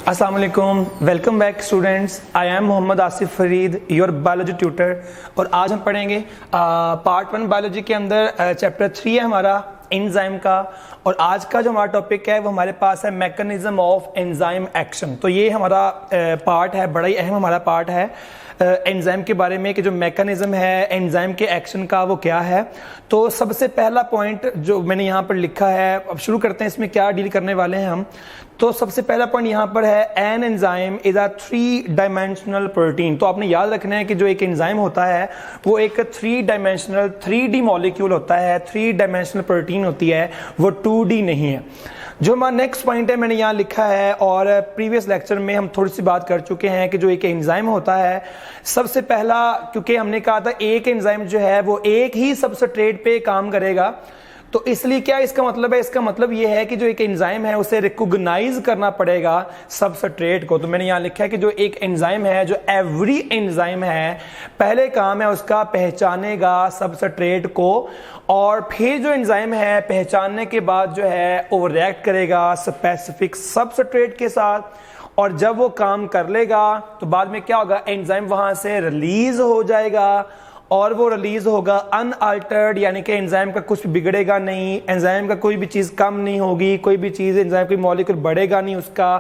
अस्सलाम वालेकुम, welcome back students. I am Mohammad Asif Farid, your biology tutor. और आज हम पढ़ेंगे पार्ट 1 बायोलॉजी के अंदर चैप्टर 3 है हमारा एंजाइम का। और आज का जो हमारा टॉपिक है वो हमारे पास है मैकेनिज्म ऑफ एंजाइम एक्शन। तो ये हमारा पार्ट है, बड़ा ही अहम हमारा पार्ट है एंजाइम के बारे में कि जो मैकेनिज्म है एंजाइम के एक्शन का वो क्या है। तो सबसे पहला पॉइंट जो मैंने यहाँ पर लिखा है, अब शुरू करते हैं इसमें क्या डील करने वाले हैं हम। तो सबसे पहला पॉइंट यहाँ पर है an enzyme is a 3 dimensional protein. तो आपने याद रखना है कि जो एक एंजाइम होता है वो एक 3 डायमेंशनल 3D मॉलिक्यूल होता है, 3 डायमेंशनल प्रोटीन होती है, वो 2D नहीं है। जो हमारा नेक्स्ट पॉइंट है मैंने यहाँ लिखा है, और प्रीवियस लेक्चर में हम थोड़ी सी बात कर चुके हैं कि जो एक एंजाइम होता है, सबसे पहला क्योंकि हमने कहा था एक एंजाइम जो है वो एक ही सबस्ट्रेट पे काम करेगा, तो इसलिए क्या इसका मतलब है, इसका मतलब ये है कि जो एक एंजाइम है उसे रिकॉग्नाइज करना पड़ेगा सबस्ट्रेट को। तो मैंने यहाँ लिखा है कि जो एक एंजाइम है, जो एवरी एंजाइम है, पहले काम है उसका पहचानेगा सबस्ट्रेट को, और फिर जो एंजाइम है पहचानने के बाद जो है वो रिएक्ट करेगा स्पेसिफिक सबस्ट्रेट के साथ। और जब वो काम कर लेगा तो बाद में क्या होगा, एंजाइम वहां से रिलीज हो जाएगा, और वो रिलीज होगा अनअल्टर्ड, यानी कि एंजाइम का कुछ बिगड़ेगा नहीं, एंजाइम का कोई भी चीज कम नहीं होगी, कोई भी चीज एंजाइम कोई मॉलिक्यूल बढ़ेगा नहीं उसका।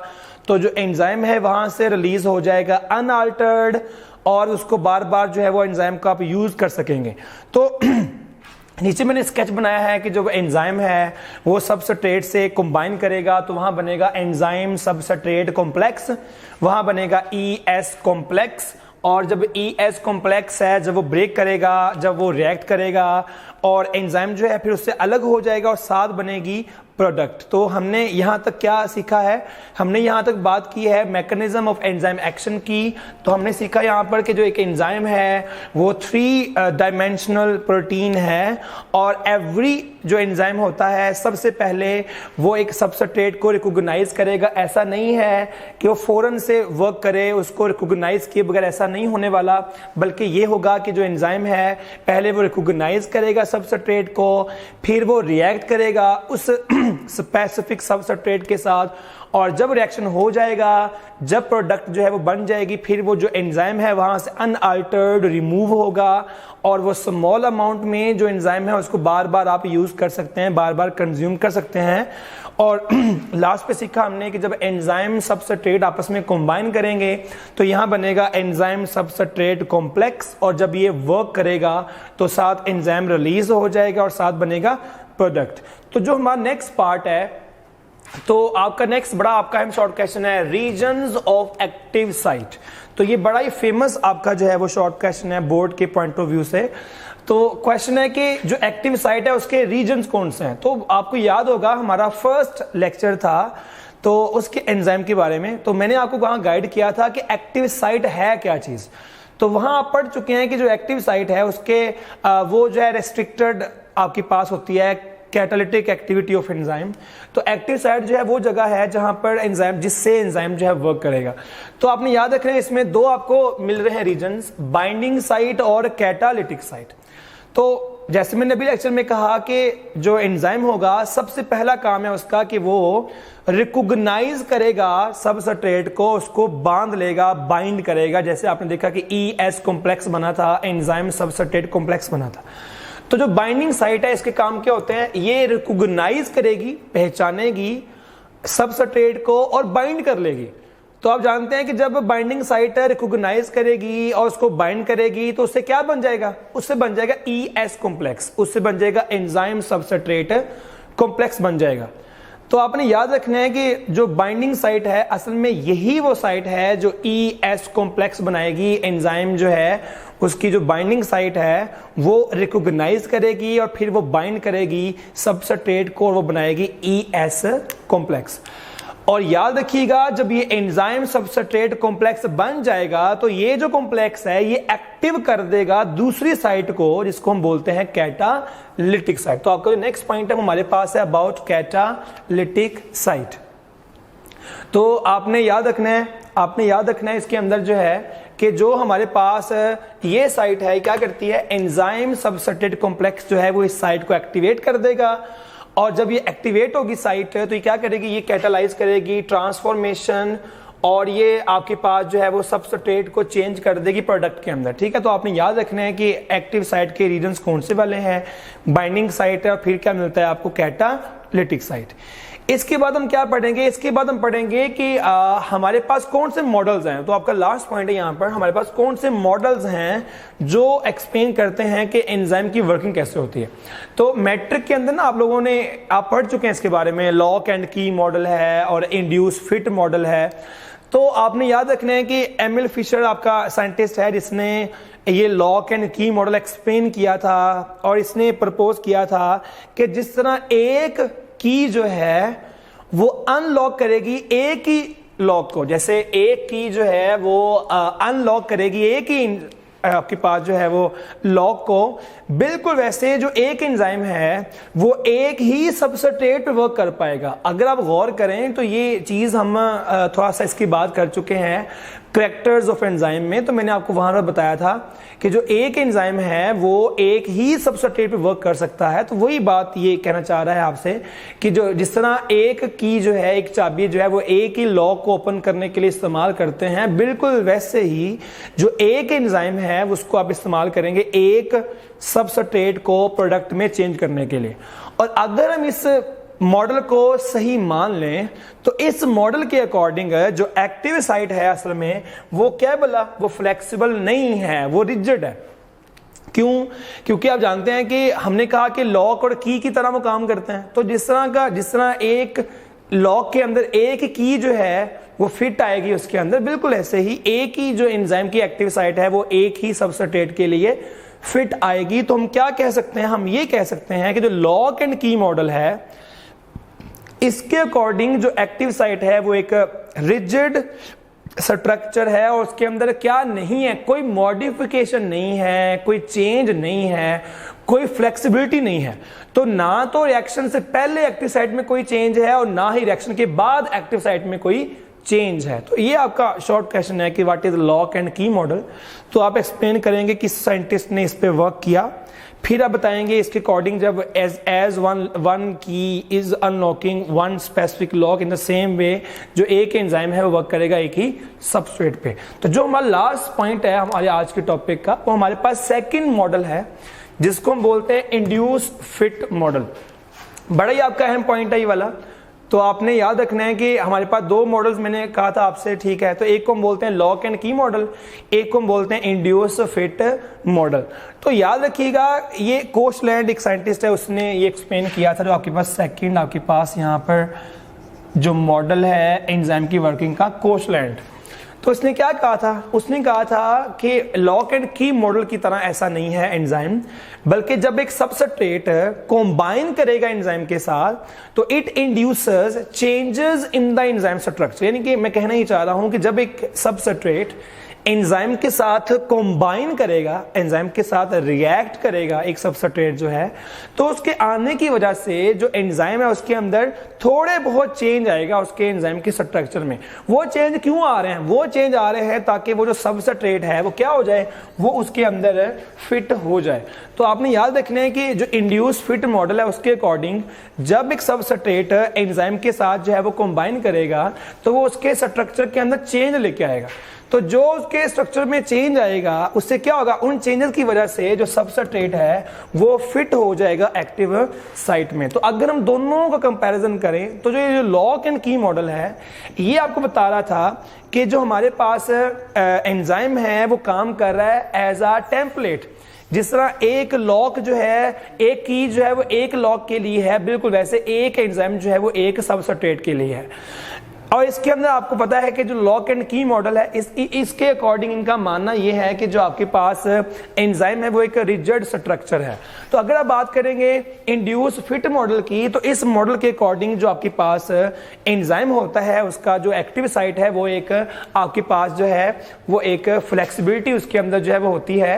तो जो एंजाइम है वहां से रिलीज हो जाएगा अनअल्टर्ड, और उसको बार बार जो है वो एंजाइम का आप यूज कर सकेंगे। तो नीचे मैंने स्केच बनाया है कि जो एंजाइम है वो सबस्ट्रेट से कंबाइन करेगा, तो वहां बनेगा एंजाइम सबस्ट्रेट कॉम्प्लेक्स, वहां बनेगा ES कॉम्प्लेक्स। और जब ES कॉम्प्लेक्स है, जब वो ब्रेक करेगा, जब वो रिएक्ट करेगा, और एंजाइम जो है फिर उससे अलग हो जाएगा और साथ बनेगी प्रोडक्ट। तो हमने यहाँ तक क्या सीखा है, हमने यहाँ तक बात की है मैकेनिज्म ऑफ एंजाइम एक्शन की। तो हमने सीखा यहाँ पर कि जो एक एंजाइम है वो 3 डायमेंशनल प्रोटीन है, और एवरी जो एंजाइम होता है सबसे पहले वो एक सबस्ट्रेट को रिकॉग्नाइज करेगा। ऐसा नहीं है कि वो फौरन से वर्क करे उसको रिकॉग्नाइज किए बगैर, ऐसा नहीं होने वाला, बल्कि ये होगा कि जो एंजाइम है पहले वो रिकॉग्नाइज करेगा सबस्ट्रेट को, फिर वो रिएक्ट करेगा उस स्पेसिफिक सबस्ट्रेट के साथ, और जब रिएक्शन हो जाएगा, जब प्रोडक्ट जो है वो बन जाएगी, फिर वो जो एंजाइम है वहां से अनअल्टर्ड रिमूव होगा, और वो स्मॉल अमाउंट में जो एंजाइम है उसको बार बार आप यूज कर सकते हैं, बार बार कंज्यूम कर सकते हैं। और लास्ट पे सीखा हमने कि जब एंजाइम सबस्ट्रेट आपस में कंबाइन करेंगे तो यहां बनेगा एंजाइम सबस्ट्रेट कॉम्प्लेक्स, और जब ये वर्क करेगा तो साथ एंजाइम रिलीज हो जाएगा और साथ बनेगा प्रोडक्ट। तो जो हमारा नेक्स्ट पार्ट है, तो आपका नेक्स्ट बड़ा आपका अहम शॉर्ट क्वेश्चन है रीजन्स ऑफ एक्टिव साइट। तो ये बड़ा ही फेमस आपका जो है वो शॉर्ट क्वेश्चन है बोर्ड के पॉइंट ऑफ व्यू से। तो क्वेश्चन है कि जो एक्टिव साइट है उसके रीजन्स कौन से हैं। तो आपको याद होगा हमारा फर्स्ट लेक्चर था तो उसके एंजाइम के बारे में, तो मैंने आपको वहां गाइड किया था कि एक्टिव साइट है क्या चीज। तो वहां आप पढ़ चुके हैं कि जो एक्टिव साइट है उसके वो जो है रेस्ट्रिक्टेड आपके पास होती है कैटालिटिक एक्टिविटी ऑफ एंजाइम। तो एक्टिव साइट जो है वो जगह है जहां पर एंजाइम, जिससे एंजाइम जो है वर्क करेगा। तो आपने याद रखना है इसमें 2 आपको मिल रहे हैं रीजन्स, बाइंडिंग साइट और कैटालिटिक साइट। तो जैसे मैंने अभी लेक्चर में कहा कि जो एंजाइम होगा सबसे पहला काम है उसका कि वो रिकॉग्नाइज करेगा सबस्ट्रेट को, उसको बांध लेगा, बाइंड करेगा। जैसे आपने देखा कि ES कॉम्प्लेक्स बना था, एंजाइम सबस्ट्रेट कॉम्प्लेक्स बना था। तो जो बाइंडिंग साइट है इसके काम क्या होते हैं, ये रिकॉग्नाइज करेगी, पहचानेगी सबस्ट्रेट को और बाइंड कर लेगी। तो आप जानते हैं कि जब बाइंडिंग साइट रिकॉग्नाइज करेगी और उसको बाइंड करेगी तो उससे क्या बन जाएगा, उससे बन जाएगा ES कॉम्प्लेक्स, उससे बन जाएगा एंजाइम सबस्ट्रेट कॉम्प्लेक्स बन जाएगा। तो आपने याद रखना है कि जो बाइंडिंग साइट है असल में यही वो साइट है जो ES कॉम्प्लेक्स बनाएगी। एंजाइम जो है उसकी जो बाइंडिंग साइट है वो रिकॉग्नाइज करेगी और फिर वो बाइंड करेगी सबस्ट्रेट को और वो बनाएगी ES कॉम्प्लेक्स। और याद रखिएगा जब ये एंजाइम सबस्ट्रेट कॉम्प्लेक्स बन जाएगा तो ये जो कॉम्प्लेक्स है ये एक्टिव कर देगा दूसरी साइट को, जिसको हम बोलते हैं कैटालिटिक साइट। तो आपका जो नेक्स्ट पॉइंट है हमारे पास है अबाउट कैटालिटिक साइट। तो आपने याद रखना है इसके अंदर जो है कि जो हमारे पास ये साइट है क्या करती है, एंजाइम सबस्ट्रेट कॉम्प्लेक्स जो है वो इस साइट को एक्टिवेट कर देगा, और जब ये एक्टिवेट होगी साइट तो ये क्या करेगी, ये कैटालाइज करेगी ट्रांसफॉर्मेशन और ये आपके पास जो है वो सबस्ट्रेट को चेंज कर देगी प्रोडक्ट के अंदर, ठीक है। तो आपने याद रखना है कि एक्टिव साइट के रीजन्स कौन से वाले हैं, बाइंडिंग साइट है, और फिर क्या मिलता है आपको, कैटालिटिक साइट। इसके बाद हम क्या पढ़ेंगे, इसके बाद हम पढ़ेंगे कि हमारे पास कौन से मॉडल्स हैं। तो आपका लास्ट पॉइंट है यहाँ पर, हमारे पास कौन से मॉडल्स हैं जो एक्सप्लेन करते हैं कि एंजाइम की वर्किंग कैसे होती है। तो मैट्रिक के अंदर ना आप पढ़ चुके हैं इसके बारे में, लॉक एंड की मॉडल है और इंड्यूस फिट मॉडल है। तो आपने याद रखना है कि एमिल फिशर आपका साइंटिस्ट है जिसने ये लॉक एंड की मॉडल एक्सप्लेन किया था, और इसने प्रपोज किया था कि जिस तरह एक की जो है वो अनलॉक करेगी एक ही लॉक को, जैसे एक की जो है वो अनलॉक करेगी एक ही आपके पास जो है वो लॉक को, बिल्कुल वैसे जो एक एंजाइम है वो एक ही सबस्ट्रेट पे वर्क कर पाएगा। अगर आप गौर करें तो ये चीज हम थोड़ा सा इसकी बात कर चुके हैं कैरेक्टर्स ऑफ एंजाइम में। तो मैंने आपको वहां पर बताया था कि जो एक एंजाइम है वो एक ही सबस्ट्रेट पे वर्क कर सकता है। तो वही बात ये कहना चाह रहा है आपसे कि जो जिस तरह एक की जो है, एक चाबी जो है वो एक ही लॉक को ओपन करने के लिए इस्तेमाल करते हैं, बिल्कुल वैसे ही जो एक एंजाइम है उसको आप इस्तेमाल करेंगे एक सबस्ट्रेट को प्रोडक्ट में चेंज करने के लिए। और अगर हम इस मॉडल को सही मान लें तो इस मॉडल के अकॉर्डिंग जो एक्टिव साइट है असल में वो क्या बोला, वो फ्लेक्सिबल नहीं है, वो रिजिड है। क्यों? क्योंकि आप जानते हैं कि हमने कहा कि लॉक और की तरह वो काम करते हैं। तो जिस तरह एक लॉक के अंदर एक की जो है वो फिट आएगी उसके अंदर, बिल्कुल ऐसे ही एक ही जो एंजाइम की एक्टिव साइट है वो एक ही सबस्ट्रेट के लिए फिट आएगी। तो हम क्या कह सकते हैं, हम ये कह सकते हैं कि जो लॉक एंड की मॉडल है इसके अकॉर्डिंग जो एक्टिव साइट है वो एक रिजिड स्ट्रक्चर है, और उसके अंदर क्या नहीं है, कोई मॉडिफिकेशन नहीं है, कोई चेंज नहीं है, कोई फ्लेक्सिबिलिटी नहीं है। तो ना तो रिएक्शन से पहले एक्टिव साइट में कोई चेंज है और ना ही रिएक्शन के बाद एक्टिव साइट में कोई चेंज है। तो ये आपका शॉर्ट क्वेश्चन है कि व्हाट इज लॉक एंड की मॉडल। तो आप एक्सप्लेन करेंगे किस साइंटिस्ट ने इस पे वर्क किया, फिर आप बताएंगे इसके अकॉर्डिंग जब एज वन की is unlocking one specific lock in the same way जो एक एंजाइम है वो वर्क करेगा एक ही सबस्ट्रेट पे। तो जो हमारा लास्ट पॉइंट है हमारे आज के टॉपिक का, वो हमारे पास सेकंड मॉडल है जिसको हम बोलते हैं इंड्यूस फिट मॉडल। बड़ा ही आपका अहम पॉइंट है ये वाला। तो आपने याद रखना है कि हमारे पास दो मॉडल्स मैंने कहा था आपसे, ठीक है। तो एक को हम बोलते हैं लॉक एंड की मॉडल, एक को हम बोलते हैं इंड्यूस फिट मॉडल। तो याद रखिएगा ये कोशलैंड एक साइंटिस्ट है, उसने ये एक्सप्लेन किया था। जो आपके पास सेकंड आपके पास यहाँ पर जो मॉडल है एंजाइम की वर्किंग का, कोशलैंड। तो उसने क्या कहा था, उसने कहा था कि लॉक एंड की मॉडल की तरह ऐसा नहीं है एंजाइम, बल्कि जब एक सबस्ट्रेट कंबाइन करेगा एंजाइम के साथ तो it induces changes in the enzyme structure. यानी कि मैं कहना ही चाह रहा हूं कि जब एक सबस्ट्रेट एंजाइम के साथ कंबाइन करेगा, एंजाइम के साथ रिएक्ट करेगा एक सबस्ट्रेट जो है, तो उसके आने की वजह से जो एंजाइम है उसके अंदर थोड़े बहुत चेंज आएगा उसके एंजाइम के स्ट्रक्चर में। वो चेंज क्यों आ रहे हैं? वो चेंज आ रहे हैं ताकि वो जो सबस्ट्रेट है वो क्या हो जाए, वो उसके अंदर फिट हो जाए। तो आपने याद रखना है कि जो इंड्यूस फिट मॉडल है उसके अकॉर्डिंग जब एक सबस्ट्रेट एंजाइम के साथ जो है वो कंबाइन करेगा तो वो उसके स्ट्रक्चर के अंदर चेंज लेके आएगा। तो जो उसके स्ट्रक्चर में चेंज आएगा उससे क्या होगा, उन चेंजेस की वजह से जो सबस्ट्रेट है वो फिट हो जाएगा एक्टिव साइट में। तो अगर हम दोनों का कंपैरिजन करें तो जो लॉक एंड की मॉडल है ये आपको बता रहा था कि जो हमारे पास एंजाइम है वो काम कर रहा है एज अ टेम्पलेट। जिस तरह एक लॉक जो है, एक की जो है वो एक लॉक के लिए है, बिल्कुल वैसे एक एंजाइम जो है वो एक सबस्ट्रेट के लिए है। और इसके अंदर आपको पता है कि जो लॉक एंड की मॉडल है इसके अकॉर्डिंग इनका मानना यह है कि जो आपके पास एंजाइम है वो एक रिजिड स्ट्रक्चर है। तो अगर आप बात करेंगे इंड्यूस फिट मॉडल की, तो इस मॉडल के अकॉर्डिंग जो आपके पास एंजाइम होता है उसका जो एक्टिव साइट है वो एक आपके पास जो है वो एक फ्लेक्सिबिलिटी उसके अंदर जो है वो होती है,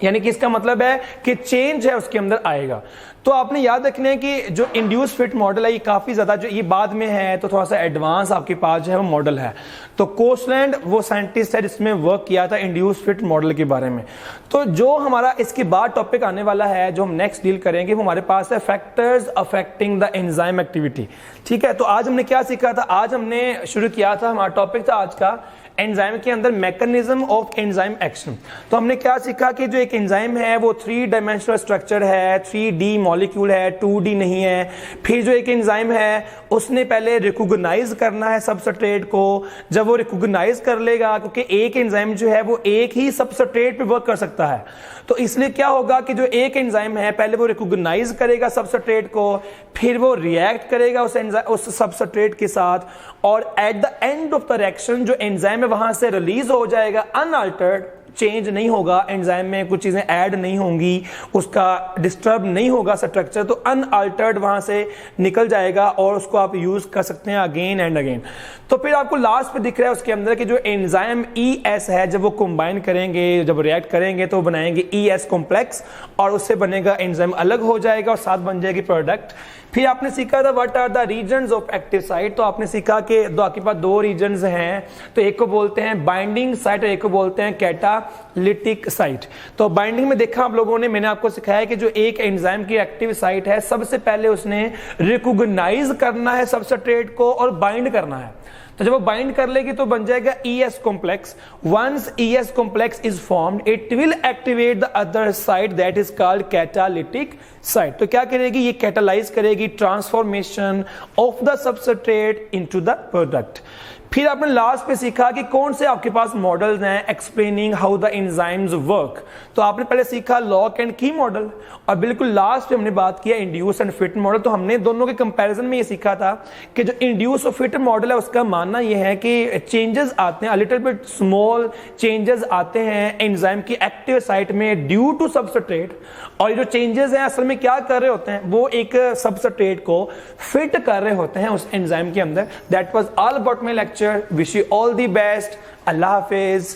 यानी कि इसका मतलब है कि चेंज है उसके अंदर आएगा। तो आपने याद रखना है कि जो इंड्यूस फिट मॉडल है ये काफी ज्यादा, जो ये बाद में है तो थोड़ा सा एडवांस आपके पास जो है वो मॉडल है। तो कोस्टलैंड वो साइंटिस्ट है जिसमें वर्क किया था इंड्यूस फिट मॉडल के बारे में। तो जो हमारा इसके बाद टॉपिक आने वाला है जो हम नेक्स्ट डील करेंगे वो हमारे पास है factors affecting the enzyme activity. ठीक है, तो आज हमने क्या सीखा था, आज हमने शुरू किया था, हमारा टॉपिक था आज का एंजाइम के अंदर मैकेनिज्म ऑफ एंजाइम एक्शन। तो हमने क्या सीखा कि जो एक एंजाइम है वो 3 डायमेंशनल स्ट्रक्चर है, 3D मॉलिक्यूल है, 2D नहीं है। फिर जो एक एंजाइम है उसने पहले रिकॉग्नाइज करना है सबस्ट्रेट को। जब वो रिकॉग्नाइज कर लेगा, क्योंकि एक एंजाइम जो है वो एक ही सबस्ट्रेट पे वर्क कर सकता है, तो इसलिए क्या होगा कि जो एक एंजाइम है पहले वो रिकॉग्नाइज करेगा सबस्ट्रेट को, फिर वो रिएक्ट करेगा उस सबस्ट्रेट के साथ, और at the end of the reaction जो एंजाइम है वहां से रिलीज हो जाएगा अनअल्टर्ड, चेंज नहीं होगा, एंजाइम में कुछ चीजें ऐड नहीं होंगी, उसका डिस्टर्ब नहीं होगा स्ट्रक्चर, तो अनअल्टर्ड वहां से निकल जाएगा और उसको आप यूज कर सकते हैं अगेन एंड अगेन। तो फिर आपको लास्ट पे दिख रहा है उसके अंदर कि जो एंजाइम ES है जब वो कंबाइन करेंगे, जब रिएक्ट करेंगे तो बनाएंगे ES कॉम्प्लेक्स और उससे बनेगा एंजाइम अलग हो जाएगा और साथ बन जाएगी प्रोडक्ट। फिर आपने सीखा था what are the reasons of active site. तो आपने सीखा कि आपके पास 2 रीजन्स हैं, तो एक को बोलते हैं बाइंडिंग साइट और एक को बोलते हैं कैटालिटिक साइट। तो बाइंडिंग में देखा आप लोगों ने, मैंने आपको सिखाया कि जो एक एंजाइम की एक्टिव साइट है सबसे पहले उसने रिकॉग्नाइज करना है सबस्ट्रेट को और बाइंड करना है। तो जब वो बाइंड कर लेगी तो बन जाएगा ES complex. Once ES complex is formed it will activate the other site that is called catalytic site. तो क्या करेगी, ये कैटालाइज करेगी transformation of the substrate into the product. फिर आपने लास्ट पे सीखा कि कौन से आपके पास मॉडल्स हैं explaining how the enzymes work. तो आपने पहले सीखा लॉक एंड की मॉडल, और बिल्कुल लास्ट पे हमने बात किया इंड्यूस एंड फिट मॉडल। तो हमने दोनों के कंपैरिजन में ये सीखा था कि जो इंड्यूस और फिट मॉडल है उसका मानना ये है कि चेंजेस आते हैं, लिटिल बिट स्मॉल चेंजेस आते हैं एंजाइम की एक्टिव साइट में ड्यू टू सबस्ट्रेट, और ये जो चेंजेस हैं असल में क्या कर रहे होते हैं, वो एक सबस्ट्रेट को फिट कर रहे होते हैं उस एंजाइम के अंदर। That was all about my lecture. Wish you all the best. Allah Hafiz.